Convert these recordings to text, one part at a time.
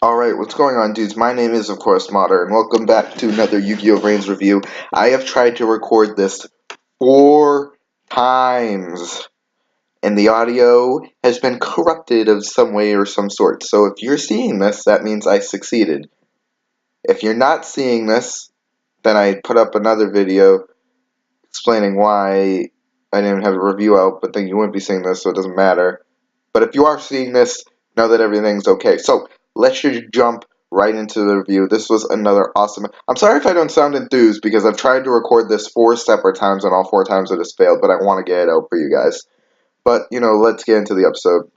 Alright, what's going on, dudes? My name is, of course, Mater, and welcome back to another Yu-Gi-Oh! VRains review. I have tried to record this 4 times, and the audio has been corrupted of some way or some sort. So if you're seeing this, that means I succeeded. If you're not seeing this, then I put up another video explaining why I didn't have a review out, but then you wouldn't be seeing this, so it doesn't matter. But if you are seeing this, know that everything's okay. So, let's just jump right into the review. This was another awesome... I'm sorry if I don't sound enthused, because I've tried to record this 4 separate times, and all 4 times it has failed, but I want to get it out for you guys. But, let's get into the episode.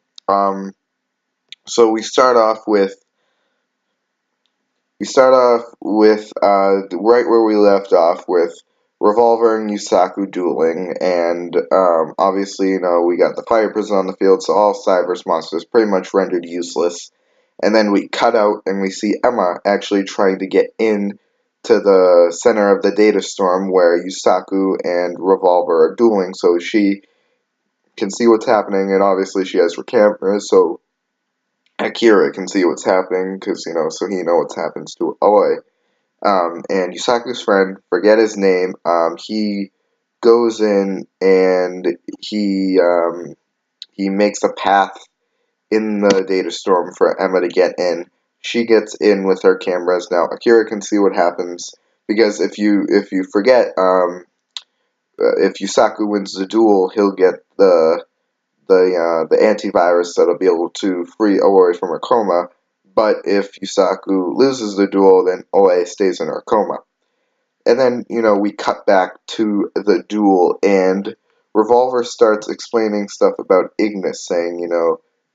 So we start off with... right where we left off with Revolver and Yusaku dueling, and obviously, we got the fire prison on the field, so all Cyberse monsters pretty much rendered useless. And then we cut out and we see Emma actually trying to get in to the center of the data storm where Yusaku and Revolver are dueling, so she can see what's happening, and obviously she has her camera, so Akira can see what's happening, because, so he knows what happens to Aoi. And Yusaku's friend, forget his name, he goes in and he makes a path in the data storm for Emma to get in. She gets in with her cameras. Now Akira can see what happens, because if you forget, if Yusaku wins the duel, he'll get the antivirus that'll be able to free Aoi from her coma. But if Yusaku loses the duel, then Aoi stays in her coma. And then, we cut back to the duel, and Revolver starts explaining stuff about Ignis, saying,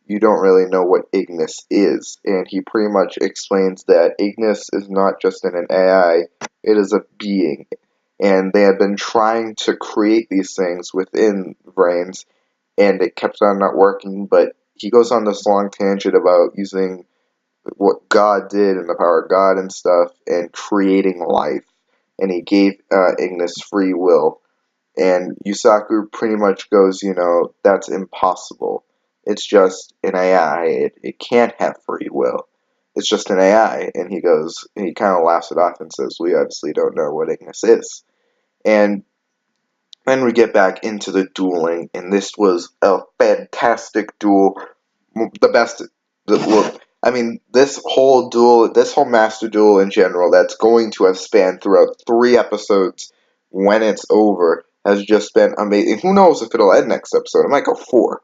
you don't really know what Ignis is. And he pretty much explains that Ignis is not just an AI, it is a being. And they had been trying to create these things within VRains, and it kept on not working, but he goes on this long tangent about using what God did and the power of God and stuff, and creating life. And he gave Ignis free will. And Yusaku pretty much goes, that's impossible. It's just an AI. It can't have free will. It's just an AI. And he kind of laughs it off and says, we obviously don't know what Ignis is. And then we get back into the dueling, and this was a fantastic duel. The best, this whole duel, this whole Master Duel in general, that's going to have spanned throughout 3 episodes when it's over, has just been amazing. Who knows if it'll end next episode? It might go 4.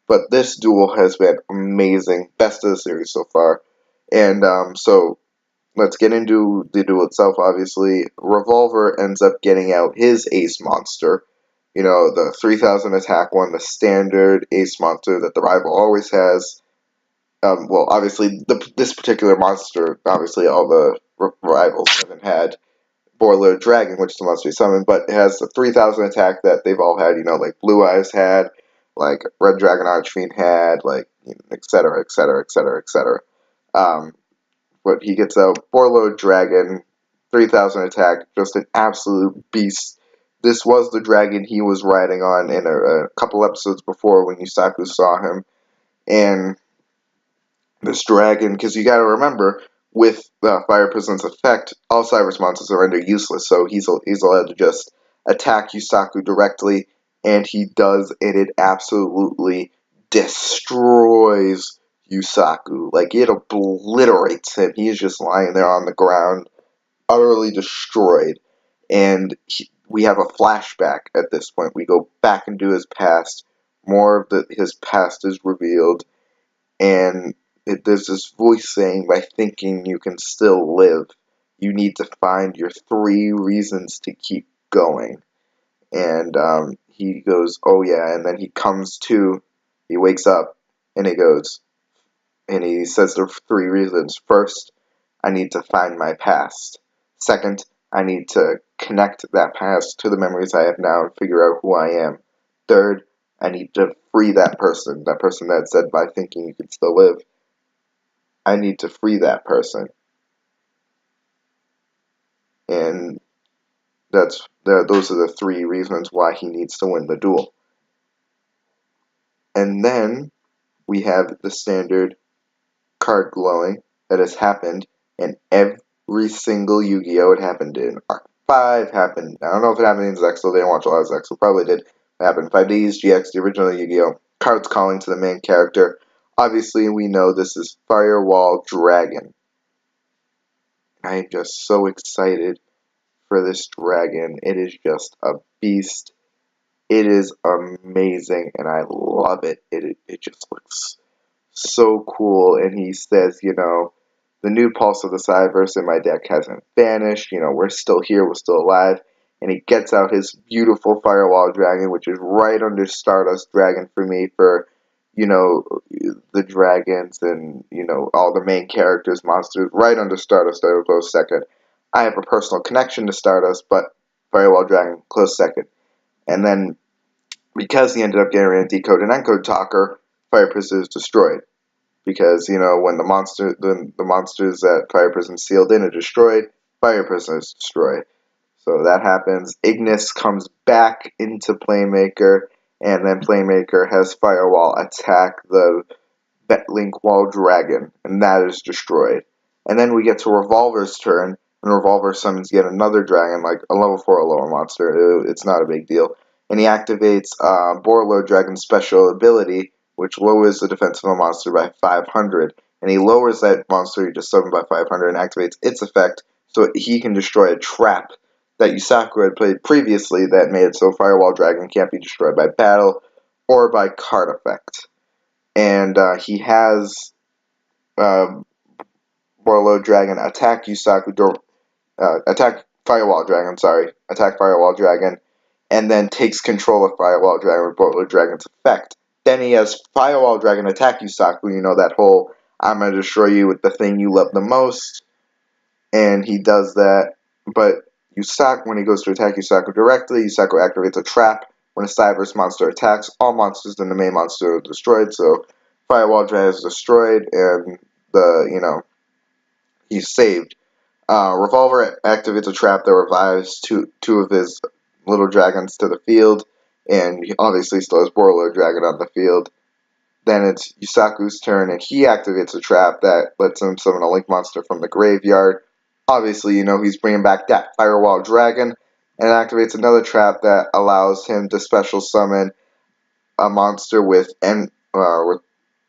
But this duel has been amazing. Best of the series so far. And so let's get into the duel itself, obviously. Revolver ends up getting out his ace monster. The 3000 attack one, the standard ace monster that the rival always has. Well, obviously, this particular monster, obviously, all the rivals haven't had. Boiler Dragon, which is the monster he summoned, but it has the 3000 attack that they've all had, like Blue Eyes had, like Red Dragon Archfiend had, like, etc., etc., etc., etc. But he gets a Boiler Dragon, 3000 attack, just an absolute beast. This was the dragon he was riding on in a couple episodes before when Yusaku saw him. And this dragon, because you gotta remember, with the Fire Prison's effect, all Cyberse monsters are rendered useless, so he's allowed to just attack Yusaku directly, and he does, and it absolutely destroys Yusaku. Like, it obliterates him. He's just lying there on the ground, utterly destroyed. And we have a flashback at this point. We go back into his past. More of his past is revealed, and there's this voice saying, by thinking you can still live, you need to find your 3 reasons to keep going. And he goes, oh yeah, and then he comes to, he wakes up, and he goes, and he says the 3 reasons. First, I need to find my past. Second, I need to connect that past to the memories I have now and figure out who I am. Third, I need to free that person that said by thinking you can still live. I need to free that person. And those are the 3 reasons why he needs to win the duel. And then we have the standard card glowing, that has happened in every single Yu-Gi-Oh! It happened in Arc 5, happened, I don't know if it happened in Zexal, they didn't watch a lot of Zexal, probably did. It happened in 5Ds, GX, the original Yu-Gi-Oh! Cards calling to the main character. Obviously, we know this is Firewall Dragon. I am just so excited for this dragon. It is just a beast. It is amazing, and I love it. It just looks so cool. And he says, the new Pulse of the Cyberse in my deck hasn't vanished. We're still here. We're still alive. And he gets out his beautiful Firewall Dragon, which is right under Stardust Dragon for me for, the dragons and, all the main characters, monsters, right under Stardust. I will go second. I have a personal connection to Stardust, but Firewall Dragon, close second. And then, because he ended up getting rid of Decode and Encode Talker, Fire Prison is destroyed. Because, when the monsters that Fire Prison sealed in are destroyed, Fire Prison is destroyed. So that happens. Ignis comes back into Playmaker, and then Playmaker has Firewall attack the Link Wall Dragon, and that is destroyed. And then we get to Revolver's turn, and Revolver summons yet another dragon, like a level 4 or lower monster. It's not a big deal. And he activates Borlo Dragon's special ability, which lowers the defense of a monster by 500. And he lowers that monster he just summoned by 500 and activates its effect, so he can destroy a trap that Yusaku had played previously that made it so Firewall Dragon can't be destroyed by battle or by card effect. And he has Borlo Dragon attack Yusaku, attack Firewall Dragon, and then takes control of Firewall Dragon with Borlo Dragon's effect. Then he has Firewall Dragon attack Yusaku, that whole, I'm going to destroy you with the thing you love the most, and he does that, but Yusaku, when he goes to attack Yusaku directly, Yusaku activates a trap. When a Cyberse monster attacks, all monsters in the main monster are destroyed, so Firewall Dragon is destroyed, and he's saved. Revolver activates a trap that revives two of his little dragons to the field, and he obviously still has Borlo Dragon on the field. Then it's Yusaku's turn, and he activates a trap that lets him summon a Link monster from the graveyard. Obviously, he's bringing back that Firewall Dragon, and activates another trap that allows him to special summon a monster with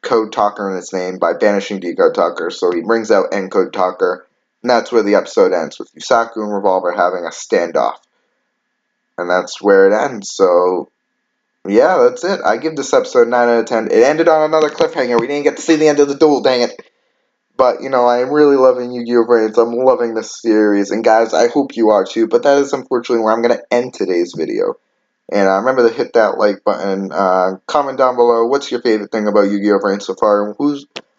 Code Talker in its name by banishing Decode Talker. So he brings out Encode Talker, and that's where the episode ends, with Yusaku and Revolver having a standoff. And that's where it ends, so yeah, that's it. I give this episode 9 out of 10. It ended on another cliffhanger. We didn't get to see the end of the duel, dang it. But, I am really loving Yu-Gi-Oh! VRains. I'm loving this series. And guys, I hope you are too. But that is unfortunately where I'm going to end today's video. And remember to hit that like button. Comment down below, what's your favorite thing about Yu-Gi-Oh! VRains so far? And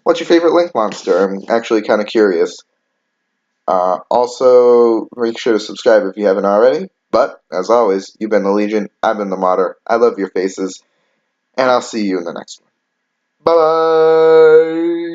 what's your favorite Link monster? I'm actually kind of curious. Also, make sure to subscribe if you haven't already. But, as always, you've been the Legion, I've been the Martyr, I love your faces, and I'll see you in the next one. Bye!